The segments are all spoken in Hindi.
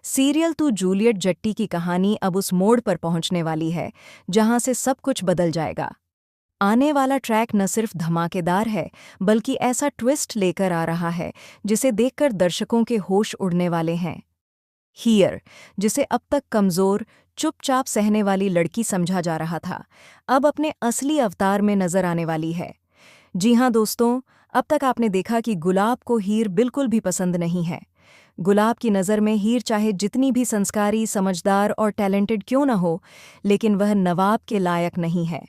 सीरियल तू जूलियट जट्टी की कहानी अब उस मोड़ पर पहुंचने वाली है जहां से सब कुछ बदल जाएगा। आने वाला ट्रैक न सिर्फ धमाकेदार है, बल्कि ऐसा ट्विस्ट लेकर आ रहा है जिसे देखकर दर्शकों के होश उड़ने वाले हैं। हियर, जिसे अब तक कमजोर, चुपचाप सहने वाली लड़की समझा जा रहा था, अब अपने असली अवतार में नजर आने वाली है। जी हाँ दोस्तों, अब तक आपने देखा कि गुलाब को हीर बिल्कुल भी पसंद नहीं है। गुलाब की नज़र में हीर चाहे जितनी भी संस्कारी, समझदार और टैलेंटेड क्यों न हो, लेकिन वह नवाब के लायक नहीं है।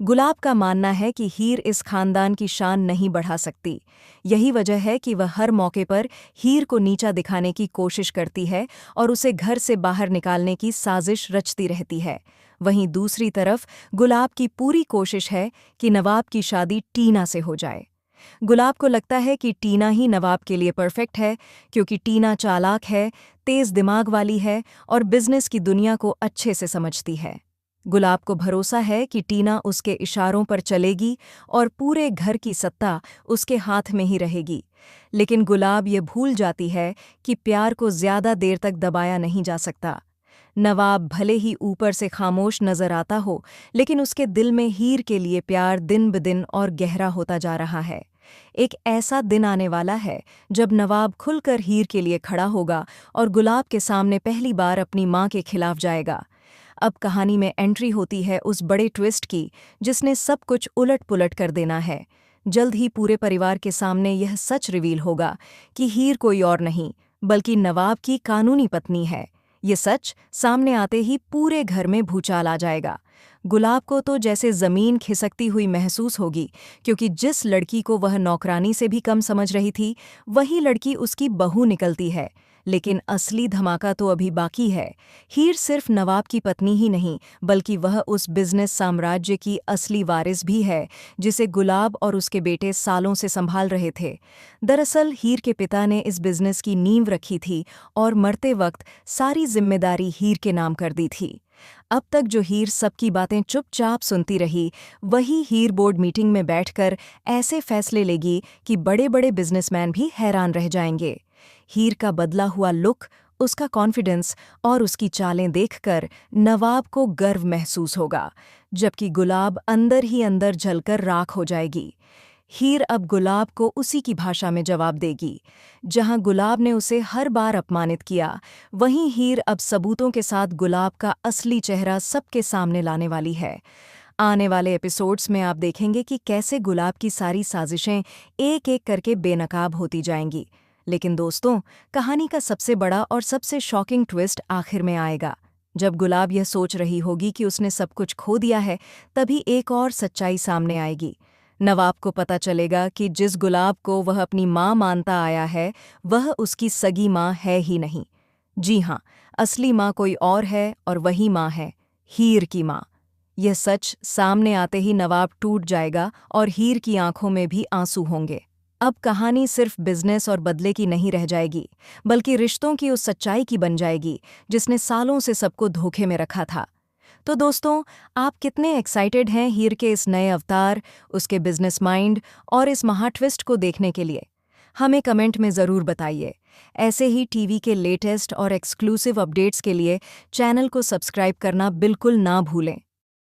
गुलाब का मानना है कि हीर इस खानदान की शान नहीं बढ़ा सकती। यही वजह है कि वह हर मौके पर हीर को नीचा दिखाने की कोशिश करती है और उसे घर से बाहर निकालने की साजिश रचती रहती है। वहीं दूसरी तरफ गुलाब की पूरी कोशिश है कि नवाब की शादी टीना से हो जाए। गुलाब को लगता है कि टीना ही नवाब के लिए परफेक्ट है, क्योंकि टीना चालाक है, तेज दिमाग वाली है और बिजनेस की दुनिया को अच्छे से समझती है। गुलाब को भरोसा है कि टीना उसके इशारों पर चलेगी और पूरे घर की सत्ता उसके हाथ में ही रहेगी। लेकिन गुलाब ये भूल जाती है कि प्यार को ज्यादा देर तक दबाया नहीं जा सकता। नवाब भले ही ऊपर से खामोश नजर आता हो, लेकिन उसके दिल में हीर के लिए प्यार दिन ब दिन और गहरा होता जा रहा है। एक ऐसा दिन आने वाला है जब नवाब खुलकर हीर के लिए खड़ा होगा और गुलाब के सामने पहली बार अपनी मां के खिलाफ जाएगा। अब कहानी में एंट्री होती है उस बड़े ट्विस्ट की जिसने सब कुछ उलट-पुलट कर देना है। जल्द ही पूरे परिवार के सामने यह सच रिवील होगा कि हीर कोई और नहीं, बल्कि नवाब की कानूनी पत्नी है। ये सच सामने आते ही पूरे घर में भूचाल आ जाएगा। गुलाब को तो जैसे जमीन खिसकती हुई महसूस होगी, क्योंकि जिस लड़की को वह नौकरानी से भी कम समझ रही थी, वही लड़की उसकी बहू निकलती है। लेकिन असली धमाका तो अभी बाकी है। हीर सिर्फ नवाब की पत्नी ही नहीं, बल्कि वह उस बिजनेस साम्राज्य की असली वारिस भी है जिसे गुलाब और उसके बेटे सालों से संभाल रहे थे। दरअसल हीर के पिता ने इस बिजनेस की नींव रखी थी और मरते वक्त सारी जिम्मेदारी हीर के नाम कर दी थी। अब तक जो हीर सबकी बातें चुपचाप सुनती रही, वही हीर बोर्ड मीटिंग में बैठकर ऐसे फैसले लेगी कि बड़े-बड़े बिजनेसमैन भी हैरान रह जाएंगे। हीर का बदला हुआ लुक, उसका कॉन्फिडेंस और उसकी चालें देखकर नवाब को गर्व महसूस होगा, जबकि गुलाब अंदर ही अंदर जलकर राख हो जाएगी। हीर अब गुलाब को उसी की भाषा में जवाब देगी। जहां गुलाब ने उसे हर बार अपमानित किया, वहीं हीर अब सबूतों के साथ गुलाब का असली चेहरा सबके सामने लाने वाली है। आने वाले एपिसोड्स में आप देखेंगे कि कैसे गुलाब की सारी साजिशें एक-एक करके बेनकाब होती जाएंगी। लेकिन दोस्तों, कहानी का सबसे बड़ा और सबसे शॉकिंग ट्विस्ट आखिर में आएगा। जब गुलाब यह सोच रही होगी कि उसने सब कुछ खो दिया है, तभी एक और सच्चाई सामने आएगी। नवाब को पता चलेगा कि जिस गुलाब को वह अपनी माँ मानता आया है, वह उसकी सगी माँ है ही नहीं। जी हाँ, असली माँ कोई और है और वही माँ है, हीर की माँ। यह सच सामने आते ही नवाब टूट जाएगा और हीर की आंखों में भी आंसू होंगे। अब कहानी सिर्फ बिजनेस और बदले की नहीं रह जाएगी, बल्कि रिश्तों की उस सच्चाई की बन जाएगी जिसने सालों से सबको धोखे में रखा था। तो दोस्तों, आप कितने एक्साइटेड हैं हीर के इस नए अवतार, उसके बिजनेस माइंड और इस महा ट्विस्ट को देखने के लिए? हमें कमेंट में ज़रूर बताइए। ऐसे ही टीवी के लेटेस्ट और एक्सक्लूसिव अपडेट्स के लिए चैनल को सब्सक्राइब करना बिल्कुल ना भूलें।